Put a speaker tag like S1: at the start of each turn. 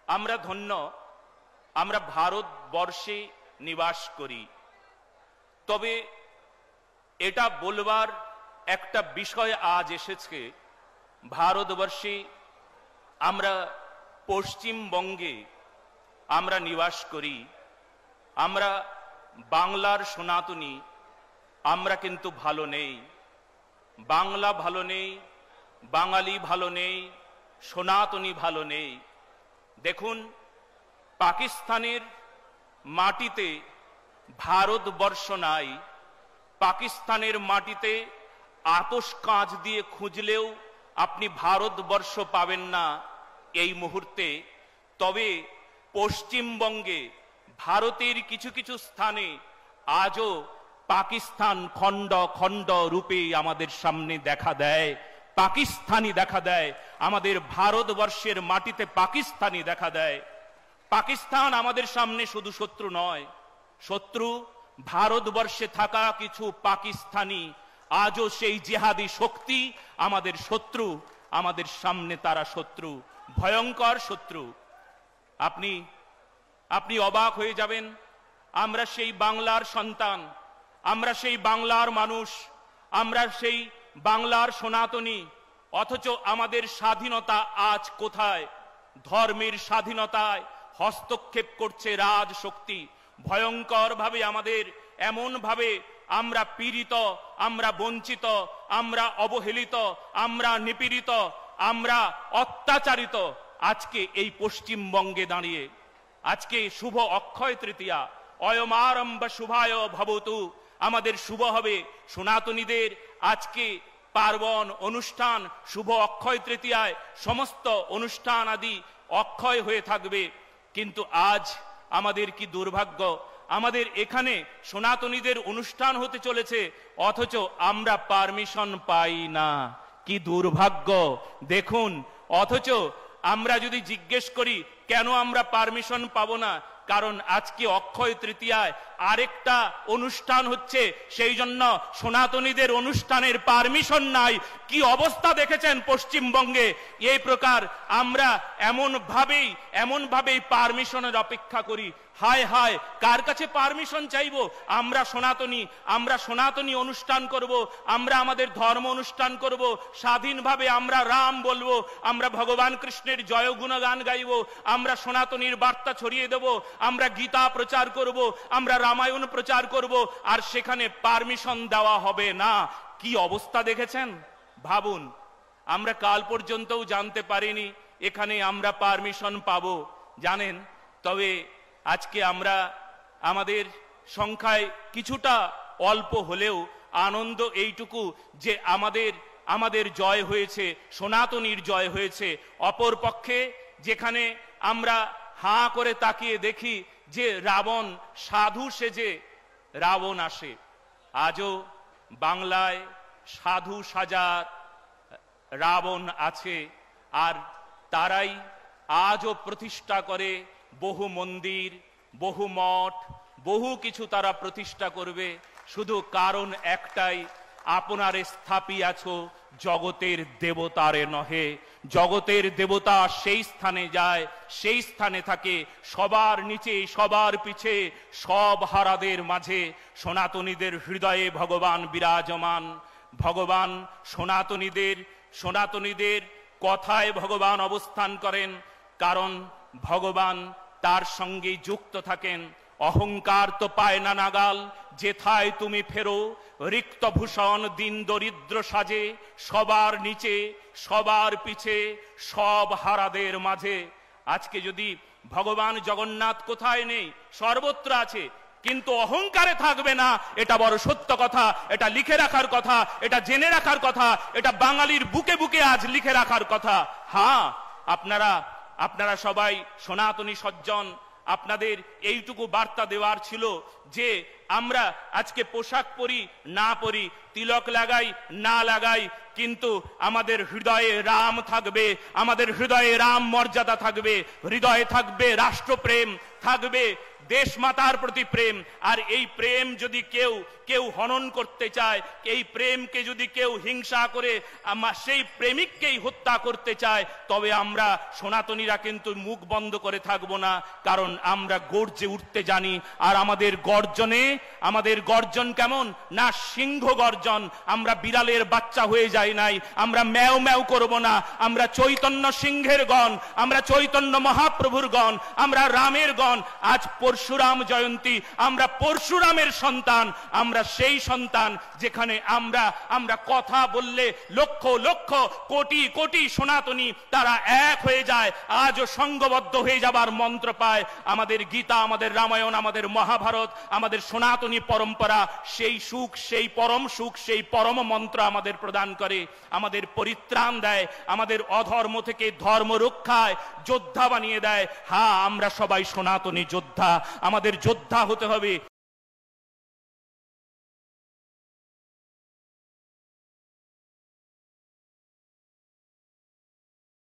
S1: আমরা ধন্য, আমরা ভারতবর্ষে নিবাস করি। তবে এটা বলবার একটা বিষয় আজ এসেছে, ভারতবর্ষে আমরা পশ্চিমবঙ্গে আমরা নিবাস করি, আমরা বাংলার সনাতনী, আমরা কিন্তু ভালো নেই। বাংলা ভালো নেই, বাঙালি ভালো নেই, সনাতনী ভালো নেই। দেখুন, পাকিস্তানের মাটিতে ভারতবর্ষ নাই। পাকিস্তানের মাটিতে আতশ কাঁচ দিয়ে খুঁজলেও আপনি ভারতবর্ষ পাবেন না এই মুহূর্তে। তবে পশ্চিমবঙ্গে ভারতের কিছু কিছু স্থানে আজও পাকিস্তান খণ্ড খণ্ড রূপে আমাদের সামনে দেখা দেয়, পাকিস্তানি দেখা দেয়। আমাদের ভারতবর্ষের মাটিতে পাকিস্তানি দেখা দেয়। পাকিস্তান আমাদের সামনে শুধু শত্রু নয়, শত্রু ভারতবর্ষে থাকা কিছু পাকিস্তানি আজও সেই জিহাদি শক্তি আমাদের শত্রু, আমাদের সামনে তারা শত্রু, ভয়ঙ্কর শত্রু। আপনি অবাক হয়ে যাবেন, আমরা সেই বাংলার সন্তান, আমরা সেই বাংলার মানুষ, আমরা সেই বাংলার সনাতনী, অথচ আমাদের স্বাধীনতা আজ কোথায়? ধর্মের স্বাধীনতায় হস্তক্ষেপ করছে রাজশক্তি। ভয়ঙ্কর ভাবে আমাদের এমন ভাবে আমরা পীড়িত, আমরা বঞ্চিত, আমরা অবহেলিত, আমরা নিপীড়িত, আমরা অত্যাচারিত। আজকে এই পশ্চিমবঙ্গে দাঁড়িয়ে, আজকে শুভ অক্ষয় তৃতীয়া, অয়মারম্ভ শুভায় ভবতু, আমাদের শুভ হবে সনাতনীদের আজকে পার্বণ অনুষ্ঠান। শুভ অক্ষয় তৃতীয়ায় সমস্ত অনুষ্ঠান আদি অক্ষয় হয়ে থাকবে। কিন্তু আজ আমাদের কি দুর্ভাগ্য, আমাদের এখানে সনাতনীদের অনুষ্ঠান হতে চলেছে, অথচ আমরা পারমিশন পাই না। কি দুর্ভাগ্য দেখুন। অথচ আমরা যদি জিজ্ঞেস করি কেন আমরা পারমিশন পাবো না, কারণ আজকে অক্ষয় তৃতীয়ায় আরেকটা অনুষ্ঠান হচ্ছে, সেই জন্য সনাতনীদের অনুষ্ঠানের পারমিশন নাই। কি অবস্থা দেখেছেন পশ্চিমবঙ্গে? এই প্রকার আমরা এমন ভাবেই পারমিশনের অপেক্ষা করি। হায় হায়, কার কাছে পারমিশন চাইবো? আমরা সনাতনী অনুষ্ঠান করব, আমরা আমাদের ধর্ম অনুষ্ঠান করব, স্বাধীনভাবে আমরা রাম বলবো, আমরা ভগবান কৃষ্ণের জয় গুণগান গাইব, আমরা সনাতনীর বার্তা ছড়িয়ে দেব, আমরা গীতা প্রচার করব, আমরা রামায়ণ প্রচার করব, আর সেখানে পারমিশন দেওয়া হবে না। কি অবস্থা দেখেছেন? ভাবুন, আমরা কাল পর্যন্তও জানতে পারিনি এখানে আমরা পারমিশন পাবো, জানেন। তবে আজকে আমরা আমাদের সংখ্যায় কিছুটা অল্প হলেও আনন্দ এইটুকু যে আমাদের জয় হয়েছে, সনাতনীর জয় হয়েছে। অপর পক্ষে যেখানে আমরা হাঁ করে তাকিয়ে দেখি যে রাবণ, সাধু সেজে রাবণ আসে, আজও বাংলায় সাধু সাজার রাবণ আছে, আর তারাই আজও প্রতিষ্ঠা করে বহু মন্দির, বহু মঠ, বহু কিছু তারা প্রতিষ্ঠা করবে। শুধু কারণ একটাই, আপনারে স্থাপিয়াছো জগতের দেবতারে নহে। জগতের দেবতা সেই স্থানে যায়, সেই স্থানে থাকে, সবার নিচে, সবার পিছে, সব হারাদের মাঝে সনাতনীদের হৃদয়ে ভগবান বিরাজমান। ভগবান সনাতনীদের কথায় ভগবান অবস্থান করেন, কারণ ভগবান তার সঙ্গে যুক্ত থাকেন। অহংকার তো পায় না নাগাল, যেথায় তুমি ফেরো, রিক্ত ভূষণ দিন দরিদ্র সাজে, সবার নিচে, সবার পিছে, সব হারাদের মাঝে। আজকে যদি ভগবান জগন্নাথ কোথায় নেই? সর্বত্র আছে, কিন্তু অহংকারে থাকবে না, এটা বড় সত্য কথা। এটা লিখে রাখার কথা, এটা জেনে রাখার কথা, এটা বাঙালির বুকে বুকে আজ লিখে রাখার কথা। হ্যাঁ, আপনারা সবাই সনাতনী সজ্জন, আপনাদের এইটুকু বার্তা দেওয়ার ছিল যে আমরা আজকে পোশাক পরি না পরি, তিলক লাগাই না লাগাই, কিন্তু আমাদের হৃদয়ে রাম থাকবে, আমাদের হৃদয়ে রাম মর্যাদা থাকবে, হৃদয়ে থাকবে রাষ্ট্রপ্রেম, থাকবে দেশ মাতার প্রতি প্রেম। আর এই প্রেম যদি কেউ কেউ হনন করতে চায়, এই প্রেমকে যদি কেউ হিংসা করে সেই প্রেমিককেই হত্যা করতে চায়, তবে আমরা সনাতনীরা কিন্তু মুখ বন্ধ করে থাকবো না, কারণ আমরা গর্জে উঠতে জানি। আর আমাদের গর্জন কেমন না, সিংহ গর্জন। আমরা বিড়ালের বাচ্চা হয়ে যাই নাই, আমরা ম্যাও ম্যাও করব না, আমরা চৈতন্য সিংহের গণ, আমরা চৈতন্য মহাপ্রভুর গণ, আমরা রামের গণ। আজ পরশুরাম জয়ন্তী, আমরা পরশুরামের সন্তান, আমরা সেই সন্তান যেখানে আমরা কথা বললে লক্ষ লক্ষ কোটি কোটি সনাতনী তারা এক হয়ে যায়, আজও সংঘবদ্ধ হয়ে যাবার মন্ত্র পায়। আমাদের গীতা, আমাদের রামায়ণ, আমাদের মহাভারত, আমাদের সনাতনী পরম্পরা সেই সুখ, সেই পরম সুখ, সেই পরম মন্ত্র আমাদের প্রদান করে, আমাদের পরিত্রাণ দেয়, আমাদের অধর্ম থেকে ধর্ম রক্ষায় যোদ্ধা বানিয়ে দেয়। হ্যাঁ, আমরা সবাই সনাতনী যোদ্ধা, আমাদের যোদ্ধা হতে হবে।